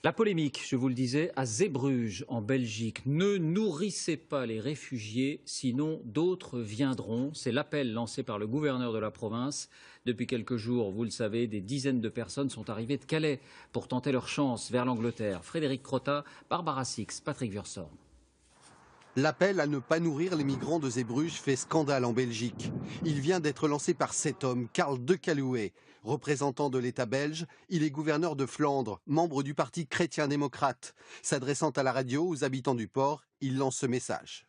La polémique, je vous le disais, à Zeebruges, en Belgique. Ne nourrissez pas les réfugiés, sinon d'autres viendront. C'est l'appel lancé par le gouverneur de la province. Depuis quelques jours, vous le savez, des dizaines de personnes sont arrivées de Calais pour tenter leur chance vers l'Angleterre. Frédéric Crotta, Barbara Six, Patrick Wursorn. L'appel à ne pas nourrir les migrants de Zeebruges fait scandale en Belgique. Il vient d'être lancé par cet homme, Karl De Calouet. Représentant de l'État belge, il est gouverneur de Flandre, membre du Parti chrétien-démocrate. S'adressant à la radio aux habitants du port, il lance ce message.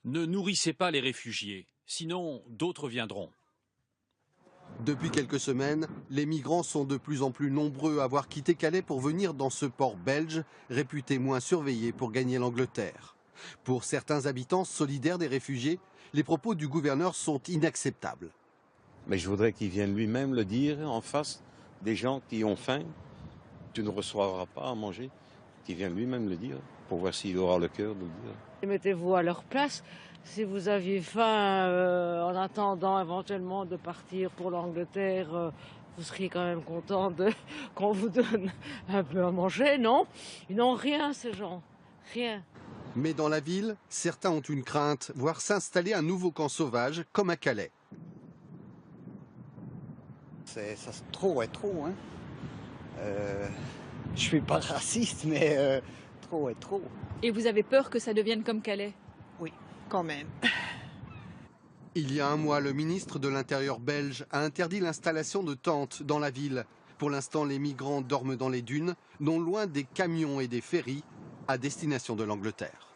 Ne nourrissez pas les réfugiés, sinon d'autres viendront. Depuis quelques semaines, les migrants sont de plus en plus nombreux à avoir quitté Calais pour venir dans ce port belge, réputé moins surveillé pour gagner l'Angleterre. Pour certains habitants solidaires des réfugiés, les propos du gouverneur sont inacceptables. Mais je voudrais qu'il vienne lui-même le dire en face des gens qui ont faim. Tu ne recevras pas à manger. Qu'il vienne lui-même le dire pour voir s'il aura le cœur de le dire. Mettez-vous à leur place. Si vous aviez faim en attendant éventuellement de partir pour l'Angleterre, vous seriez quand même content qu'on vous donne un peu à manger, non? Ils n'ont rien, ces gens. Rien. Mais dans la ville, certains ont une crainte, voir s'installer un nouveau camp sauvage comme à Calais. Trop est trop. Hein. Je suis pas raciste, mais trop est trop. Et vous avez peur que ça devienne comme Calais? Oui, quand même. Il y a un mois, le ministre de l'Intérieur belge a interdit l'installation de tentes dans la ville. Pour l'instant, les migrants dorment dans les dunes, non loin des camions et des ferries à destination de l'Angleterre.